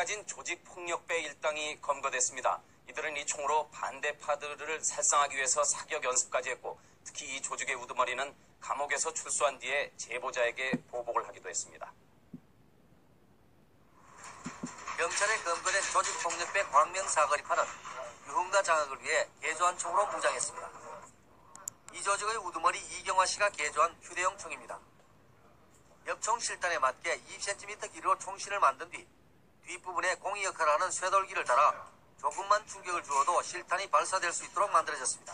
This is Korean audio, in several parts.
가진 조직폭력배 일당이 검거됐습니다. 이들은 이 총으로 반대파들을 살상하기 위해서 사격 연습까지 했고, 특히 이 조직의 우두머리는 감옥에서 출소한 뒤에 제보자에게 보복을 하기도 했습니다. 경찰에 검거된 조직폭력배 광명 사거리파는 유흥가 장악을 위해 개조한 총으로 무장했습니다. 이 조직의 우두머리 이경화 씨가 개조한 휴대용 총입니다. 엽총 실탄에 맞게 20cm 길이로 총신을 만든 뒤 뒷부분에 공이 역할을 하는 쇠돌기를 달아 조금만 충격을 주어도 실탄이 발사될 수 있도록 만들어졌습니다.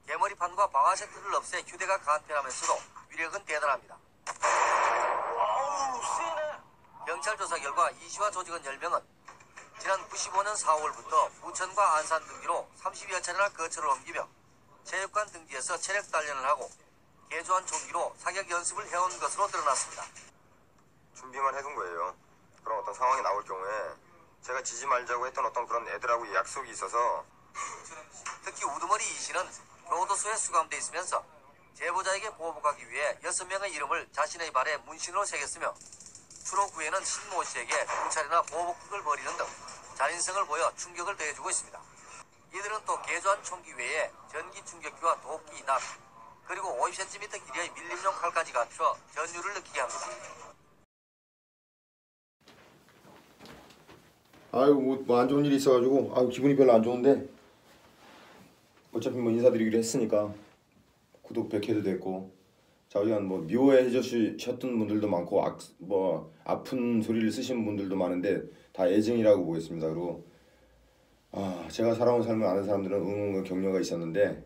개머리판과 방아 세트를 없애 휴대가 간편하면서도 위력은 대단합니다. 경찰 조사 결과 이 씨와 조직원 10명은 지난 95년 4월부터 부천과 안산 등지로 30여 차례나 거처를 옮기며 체육관 등지에서 체력 단련을 하고 개조한 총기로 사격 연습을 해온 것으로 드러났습니다. 준비만 해둔 거예요. 그런 어떤 상황이 나올 경우에 제가 지지 말자고 했던 어떤 그런 애들하고 약속이 있어서. 특히 우두머리 이 씨는 교도소에 수감돼 있으면서 제보자에게 보복하기 위해 6명의 이름을 자신의 발에 문신으로 새겼으며 추록 후에는 신모 씨에게 경찰이나 보복극을 벌이는 등 잔인성을 보여 충격을 더해주고 있습니다. 이들은 또 개조한 총기 외에 전기 충격기와 도끼, 낫, 그리고 50cm 길이의 밀림용 칼까지 갖춰 전율을 느끼게 합니다. 아이고 뭐 안 좋은 일이 있어가지고 기분이 별로 안 좋은데, 어차피 뭐 인사드리기로 했으니까 구독 100회도 됐고, 자 어지간 뭐 미워해 주셨던 분들도 많고 뭐 아픈 소리를 쓰시는 분들도 많은데 다 애증이라고 보겠습니다. 그리고 제가 살아온 삶을 아는 사람들은 응원과 격려가 있었는데,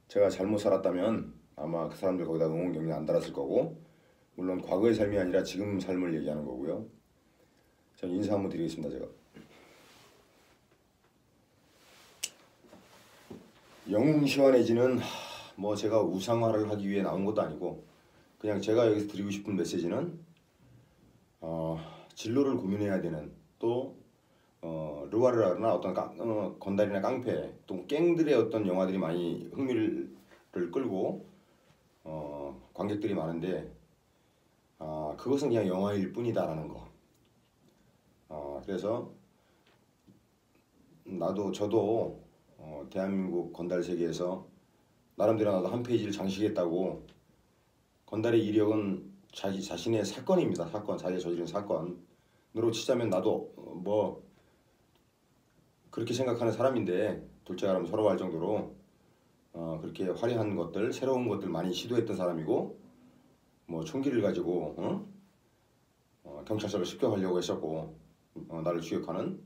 제가 잘못 살았다면 아마 그 사람들 거기다 응원 격려 안 달았을 거고, 물론 과거의 삶이 아니라 지금 삶을 얘기하는 거고요. 전 인사 한번 드리겠습니다. 제가 영웅 시원해지는 뭐 제가 우상화를 하기 위해 나온 것도 아니고, 그냥 제가 여기서 드리고 싶은 메시지는 진로를 고민해야 되는, 또 르와르라나 어떤 건달이나 깡패, 또 갱들의 어떤 영화들이 많이 흥미를 끌고 관객들이 많은데, 그것은 그냥 영화일 뿐이다라는 거. 그래서 저도 대한민국 건달 세계에서 나름대로 나도 한 페이지를 장식했다고. 건달의 이력은 자기 자신의 사건입니다. 사건, 자기가 저지른 사건으로 치자면 나도 뭐 그렇게 생각하는 사람인데, 둘째가라면 서로 할 정도로 그렇게 화려한 것들, 새로운 것들 많이 시도했던 사람이고, 뭐 총기를 가지고 경찰서를 습격하려고 했었고, 나를 추격하는,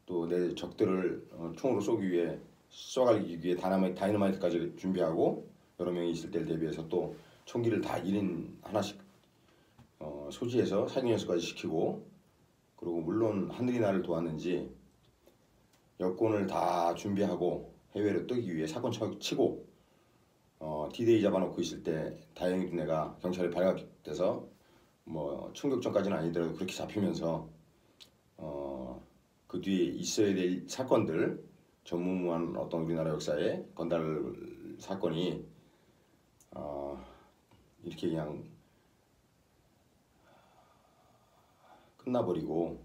또 내 적들을 총으로 쏘기 위해 쏘아가기 위해 다이너마이트까지 준비하고, 여러 명이 있을 때를 대비해서 또 총기를 다 1인 하나씩 소지해서 사격 연습까지 시키고, 그리고 물론 하늘이 나를 도왔는지 여권을 다 준비하고 해외로 뜨기 위해 사건 치고 D-Day 잡아놓고 있을 때 다행히도 내가 경찰에 발각돼서 뭐 충격전까지는 아니더라도 그렇게 잡히면서 그 뒤에 있어야 될 사건들, 전무후무한 어떤 우리나라 역사의 건달 사건이 이렇게 그냥 끝나버리고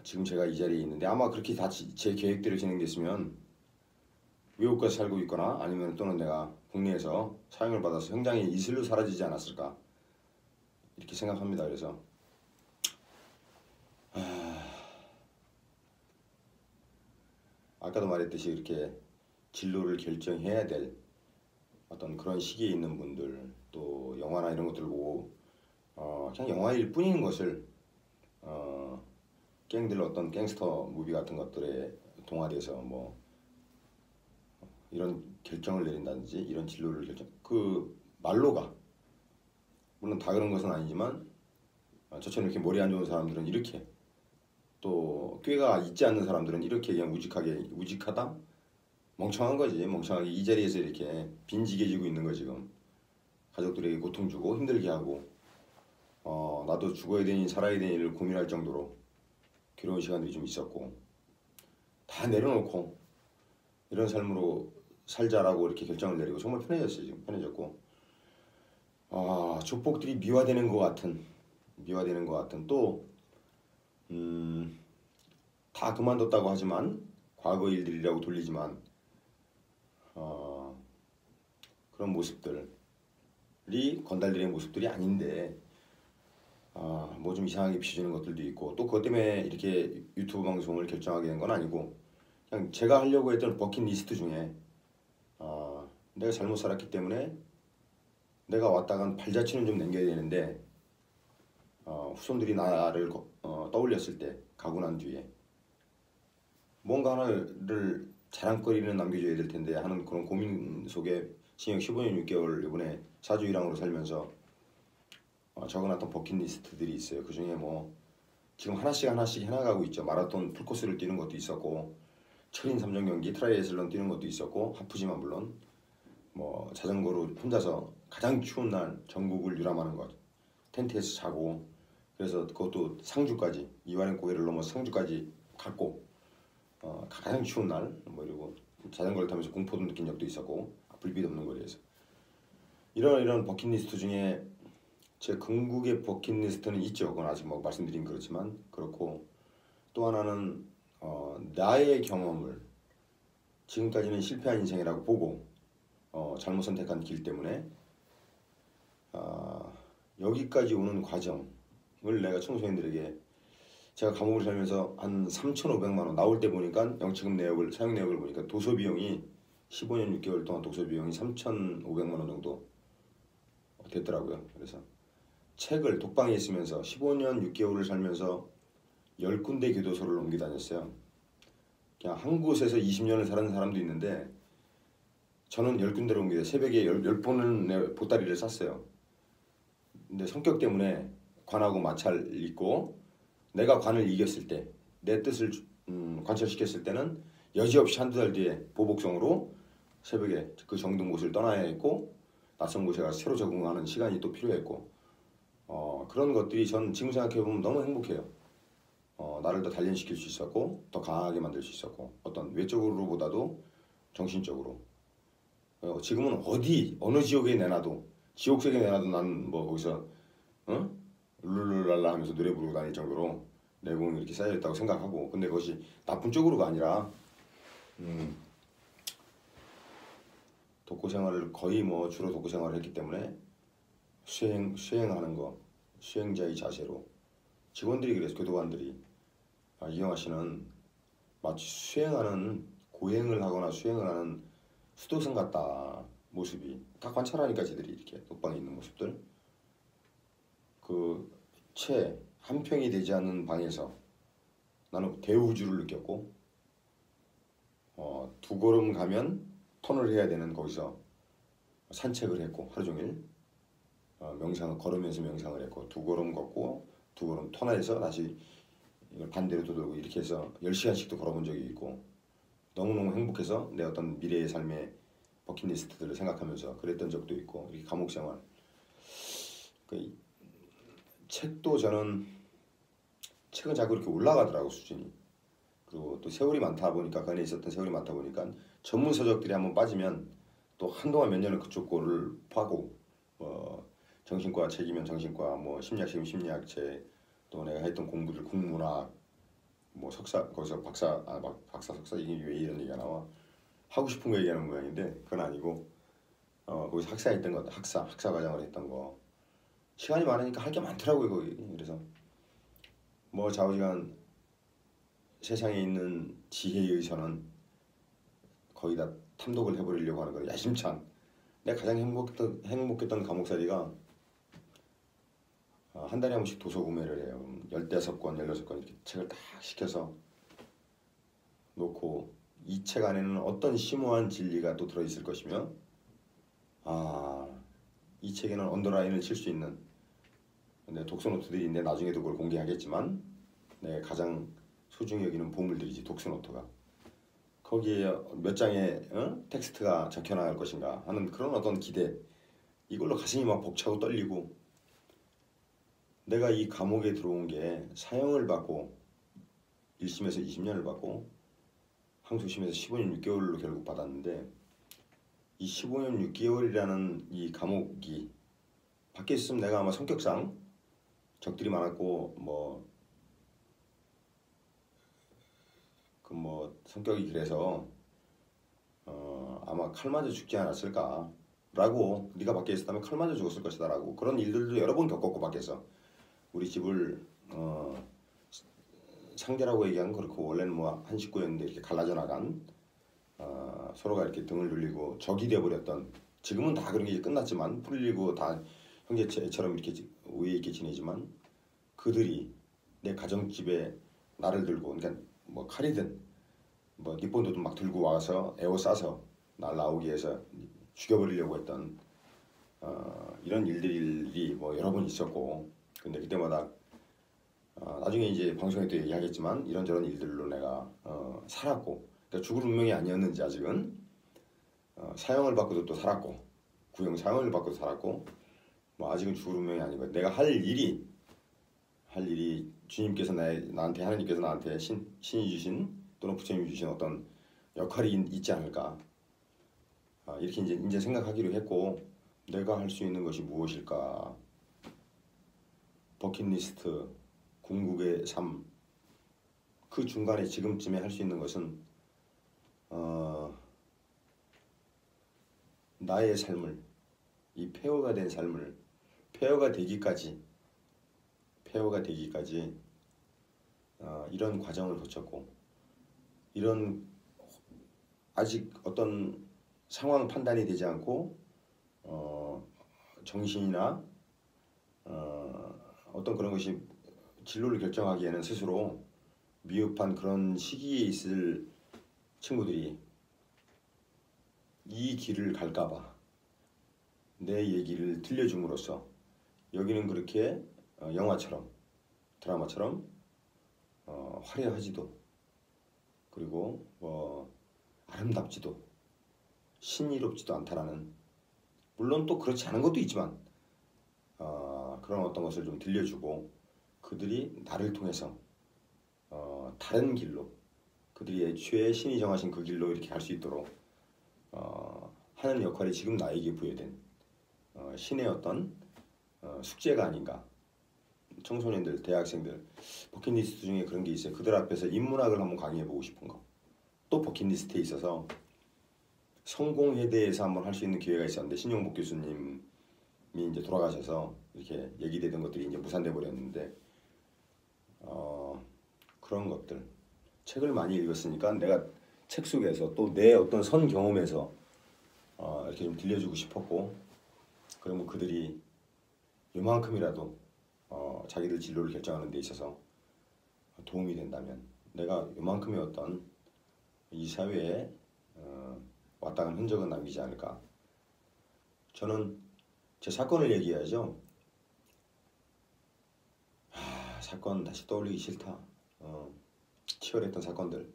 지금 제가 이 자리에 있는데, 아마 그렇게 다 제 계획대로 진행됐으면 외국 가서 살고 있거나 아니면 또는 내가 국내에서 사형을 받아서 형장의 이슬로 사라지지 않았을까, 이렇게 생각합니다. 그래서 아까도 말했듯이 이렇게 진로를 결정해야 될 어떤 그런 시기에 있는 분들, 또 영화나 이런 것들을 보고 그냥 영화일 뿐인 것을 갱들 어떤 갱스터 무비 같은 것들에 동화돼서 뭐 이런 결정을 내린다든지 이런 진로를 그 말로가 물론 다 그런 것은 아니지만, 저처럼 이렇게 머리 안 좋은 사람들은 이렇게, 또 꾀가 있지 않는 사람들은 이렇게 그냥 우직하다? 멍청한 거지. 멍청하게 이 자리에서 이렇게 빈지게지고 있는 거 지금. 가족들에게 고통 주고 힘들게 하고, 나도 죽어야 되니 살아야 되니를 고민할 정도로 괴로운 시간들이 좀 있었고, 다 내려놓고 이런 삶으로 살자라고 이렇게 결정을 내리고 정말 편해졌어요. 지금 편해졌고, 조폭들이 미화되는 것 같은, 미화되는 것 같은 또 다 그만뒀다고 하지만 과거 일들이라고 돌리지만 그런 모습들이 건달들의 모습들이 아닌데 뭐 좀 이상하게 비춰지는 것들도 있고 또 그것 때문에 이렇게 유튜브 방송을 결정하게 된 건 아니고 그냥 제가 하려고 했던 버킷리스트 중에 내가 잘못 살았기 때문에 내가 왔다간 발자취는 좀 남겨야 되는데 후손들이 나를 떠올렸을 때 가고 난 뒤에 뭔가 하나를 자랑거리는 남겨줘야 될 텐데 하는 그런 고민 속에 징역 15년 6개월 이번에 사주일항으로 살면서 적어놨던 버킷리스트들이 있어요. 그 중에 뭐 지금 하나씩 해나가고 있죠. 마라톤 풀코스를 뛰는 것도 있었고 철인 3종 경기 트라이애슬론 뛰는 것도 있었고 하프지만 물론 뭐 자전거로 혼자서 가장 추운 날 전국을 유람하는 것 텐트에서 자고 그래서 그것도 상주까지 이완의 고개를 넘어 상주까지 갔고 가장 추운 날 뭐 이러고 자전거를 타면서 공포도 느낀 적도 있었고 불빛 없는 거리에서 이런 버킷리스트 중에 제 궁극의 버킷리스트는 있죠. 그건 아직 뭐 말씀드린 그렇지만 그렇고 또 하나는 나의 경험을 지금까지는 실패한 인생이라고 보고 잘못 선택한 길 때문에 여기까지 오는 과정을 내가 청소년들에게 제가 감옥을 살면서 한 3,500만 원 나올 때 보니까 영치금 내역을 사용 내역을 보니까 도서 비용이 15년 6개월 동안 도서 비용이 3,500만 원 정도 됐더라고요. 그래서 책을 독방에 있으면서 15년 6개월을 살면서 10군데 교도소를 옮겨 다녔어요. 그냥 한 곳에서 20년을 살았는 사람도 있는데 저는 10군데를 옮겨 새벽에 10번은 보따리를 쌌어요. 근데 성격 때문에 관하고 마찰 있고 내가 관을 이겼을 때 내 뜻을 관철시켰을 때는 여지없이 한두 달 뒤에 보복성으로 새벽에 그 정든 곳을 떠나야 했고 낯선 곳에 가서 새로 적응하는 시간이 또 필요했고 그런 것들이 전 지금 생각해보면 너무 행복해요. 나를 더 단련시킬 수 있었고 더 강하게 만들 수 있었고 어떤 외적으로보다도 정신적으로 지금은 어느 지옥에 내놔도 지옥색에 내놔도 난 뭐 거기서 룰루랄라 하면서 노래 부르고 다닐 정도로 내공이 이렇게 쌓여있다고 생각하고 근데 그것이 나쁜 쪽으로가 아니라 독고 생활을 거의 뭐 주로 독고 생활을 했기 때문에 수행하는 거 수행자의 자세로 직원들이 그래서 교도관들이 이영하 씨는 마치 수행하는 고행을 하거나 수행을 하는 수도승 같다 모습이 다 관찰하니까 지들이 이렇게 독방에 있는 모습들 그 채 한 평이 되지 않는 방에서 나는 대우주를 느꼈고 두 걸음 가면 턴을 해야 되는 거기서 산책을 했고 하루 종일 명상을 걸으면서 명상을 했고 두 걸음 걷고 두 걸음 턴해서 다시 이걸 반대로 도돌고 이렇게 해서 10시간씩도 걸어본 적이 있고 너무너무 행복해서 내 어떤 미래의 삶의 버킷리스트들을 생각하면서 그랬던 적도 있고 이렇게 감옥 생활 책도 저는 책은 자꾸 이렇게 올라가더라고 수준이 그리고 또 세월이 많다 보니까 그 안에 있었던 세월이 많다 보니까 전문 서적들이 한번 빠지면 또 한동안 몇 년을 그쪽 거를 파고 정신과 책이면 정신과 뭐 심리학책이면 심리학책 또 내가 했던 공부들 국문학 뭐 석사 거기서 박사 석사 이게 왜 이런 얘기가 나와 하고 싶은 거 얘기하는 모양인데 그건 아니고 거기서 학사했던 것 학사 과정을 했던 거 시간이 많으니까 할 게 많더라고요 거기 그래서 뭐 좌우지간 세상에 있는 지혜에 의해서는 거의 다 탐독을 해버리려고 하는 거예요. 야심찬. 내가 가장 행복했던 감옥살이가 한 달에 한 번씩 도서 구매를 해요. 15권, 16권 이렇게 책을 딱 시켜서 놓고 이 책 안에는 어떤 심오한 진리가 또 들어있을 것이며 이 책에는 언더라인을 칠 수 있는 내 독서 노트들이 있는데 나중에도 그걸 공개하겠지만 내가 가장 소중히 여기는 보물들이지 독서 노트가 거기에 몇 장의 텍스트가 적혀 나갈 것인가 하는 그런 어떤 기대 이걸로 가슴이 막 벅차고 떨리고 내가 이 감옥에 들어온 게 사형을 받고 1심에서 20년을 받고 항소심에서 15년 6개월로 결국 받았는데 이 15년 6개월이라는 이 감옥이 밖에 있으면 내가 아마 성격상 적들이 많았고 성격이 그래서 아마 칼 맞아 죽지 않았을까라고, 네가 밖에 있었다면 칼 맞아 죽었을 것이다라고, 그런 일들도 여러 번 겪었고 밖에서 우리 집을 상대라고 얘기하면 그렇고, 원래는 뭐 한 식구였는데 이렇게 갈라져 나간, 서로가 이렇게 등을 돌리고 적이 되어버렸던, 지금은 다 그런 게 이제 끝났지만 풀리고 다 형제처럼 이렇게 우애 있게 지내지만, 그들이 내 가정집에 나를 들고, 그러니까 뭐 칼이든 뭐 니본도도 막 들고 와서 에워싸서 날 나오게 해서 죽여버리려고 했던 이런 일들이 뭐 여러 번 있었고, 근데 그때마다 나중에 이제 방송에 또 얘기하겠지만 이런저런 일들로 내가 살았고, 그러니까 죽을 운명이 아니었는지 아직은 사형을 받고도 또 살았고, 구형 사형을 받고도 살았고, 뭐 아직은 죽을 운명이 아니고, 내가 할 일이 주님께서 나한테, 하나님께서 나한테 신이 주신 또는 부처님이 주신 어떤 역할이 있지 않을까, 이렇게 이제 생각하기로 했고, 내가 할 수 있는 것이 무엇일까? 버킷리스트, 궁극의 삶, 그 중간에 지금쯤에 할 수 있는 것은 나의 삶을, 이 폐허가 된 삶을, 폐허가 되기까지 이런 과정을 거쳤고, 이런 아직 어떤 상황 판단이 되지 않고 정신이나 어떤 그런 것이 진로를 결정하기에는 스스로 미흡한 그런 시기에 있을 친구들이 이 길을 갈까봐 내 얘기를 들려줌으로써, 여기는 그렇게 영화처럼, 드라마처럼 화려하지도, 그리고 아름답지도 신이롭지도 않다라는, 물론 또 그렇지 않은 것도 있지만 그런 어떤 것을 좀 들려주고, 그들이 나를 통해서 다른 길로, 그들이 애초에 신이 정하신 그 길로 이렇게 갈 수 있도록 하는 역할이 지금 나에게 부여된 신의 어떤 숙제가 아닌가. 청소년들, 대학생들 버킷리스트 중에 그런 게 있어요. 그들 앞에서 인문학을 한번 강의해보고 싶은 거. 또 버킷리스트에 있어서 성공에 대해서 한번 할 수 있는 기회가 있었는데, 신용복 교수님이 이제 돌아가셔서 이렇게 얘기되던 것들이 이제 무산돼 버렸는데, 그런 것들, 책을 많이 읽었으니까 내가 책 속에서 또 내 어떤 선 경험에서 이렇게 좀 들려주고 싶었고, 그러면 그들이 요만큼이라도 자기들 진로를 결정하는 데 있어서 도움이 된다면, 내가 요만큼의 어떤 이 사회에 왔다 간 흔적은 남기지 않을까. 저는 제 사건을 얘기해야죠. 사건 다시 떠올리기 싫다. 치열했던 사건들.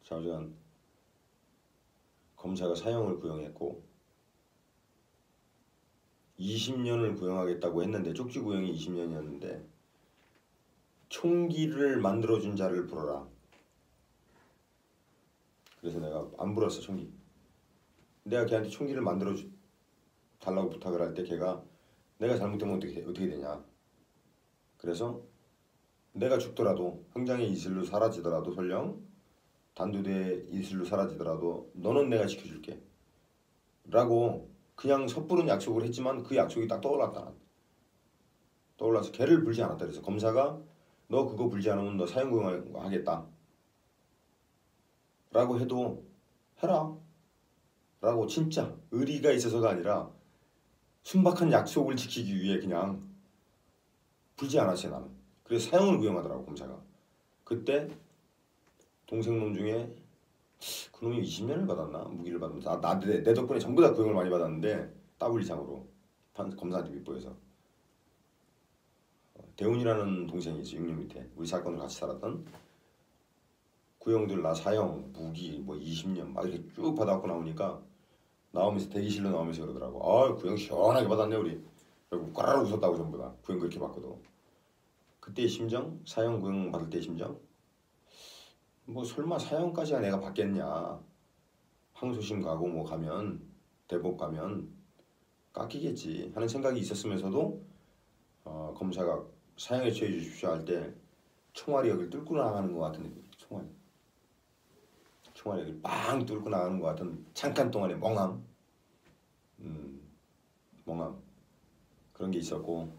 좌우전 검사가 사형을 구형했고 20년을 구형하겠다고 했는데, 쪽지 구형이 20년이었는데 총기를 만들어준 자를 불어라. 그래서 내가 안 불었어, 총기. 내가 걔한테 총기를 만들어 달라고 부탁을 할 때 걔가 내가 잘못되면 어떻게 되냐. 그래서 내가 죽더라도, 흥장의 이슬로 사라지더라도, 설령 단두대 이슬로 사라지더라도 너는 내가 지켜줄게 라고 그냥 섣부른 약속을 했지만, 그 약속이 딱 떠올라서 걔를 불지 않았다. 그래서 검사가 너 그거 불지 않으면 너 사형구형하겠다 라고 해도 해라 라고, 진짜 의리가 있어서가 아니라 순박한 약속을 지키기 위해 그냥 불지 않았어요, 나는. 그래서 사형을 구형하더라고, 검사가. 그때 동생놈 중에 그놈이 20년을 받았나? 무기를 받으면서 내 덕분에 전부 다 구형을 많이 받았는데, 더블 이상으로 검사한테 밉보여서. 대훈이라는 동생이 있어, 6년 밑에. 우리 사건을 같이 살았던. 구형들 나 사형, 무기 뭐 20년 막 이렇게 쭉 받아갖고 나오니까, 나오면서 대기실로 나오면서 그러더라고. 구형 시원하게 받았네 우리. 그리고 까라락 웃었다고 전부 다. 구형 그렇게 받거든. 그때의 심정, 사형 구형 받을 때의 심정, 뭐 설마 사형까지야 내가 받겠냐. 항소심 가고 뭐 가면, 대법 가면 깎이겠지 하는 생각이 있었으면서도 검사가 사형에 처해 주십시오 할 때 총알이 여기를 뚫고 나가는 것 같은 느낌. 총알이 여기를 빵 뚫고 나가는 것 같은 잠깐 동안의 멍함, 멍함 그런 게 있었고,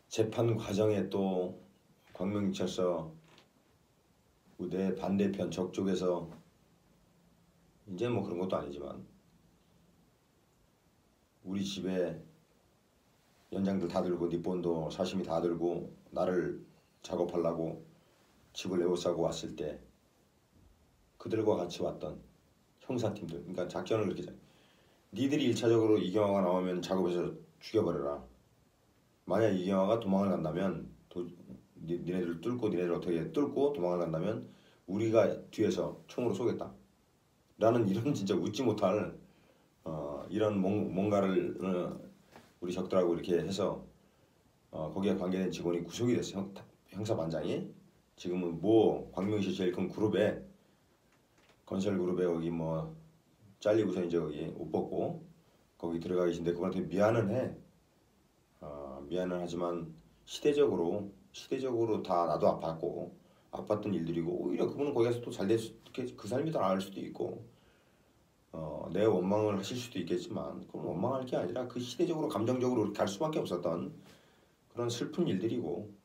재판 과정에 또 광명경찰서 우대 반대편 적쪽에서 이제 뭐 그런 것도 아니지만 우리 집에 연장들 다 들고 니본도 사시미 다 들고 나를 작업하려고 집을 에워싸고 왔을 때 그들과 같이 왔던 형사팀들, 그러니까 작전을 그렇게 니들이 1차적으로 이경화가 나오면 작업해서 죽여버려라. 만약 이경화가 도망을 간다면 니네들 뚫고 니네들 어떻게 뚫고 도망을 간다면 우리가 뒤에서 총으로 쏘겠다 라는 이런 진짜 웃지 못할 이런 뭔가를 우리 적들하고 이렇게 해서 거기에 관계된 직원이 구속이 됐어요. 형사반장이. 지금은 뭐 광명시 제일 큰 그룹에 건설 그룹에 거기 뭐 잘리고서 이제 거기 옷 벗고 거기 들어가 계신데 그분한테 미안은 해. 미안은 하지만 시대적으로 다 나도 아팠던 일들이고, 오히려 그분은 거기 가서 또 잘 됐을 그 삶이 더 나을 수도 있고 내 원망을 하실 수도 있겠지만 그건 원망할 게 아니라 그 시대적으로 감정적으로 갈 수밖에 없었던 그런 슬픈 일들이고,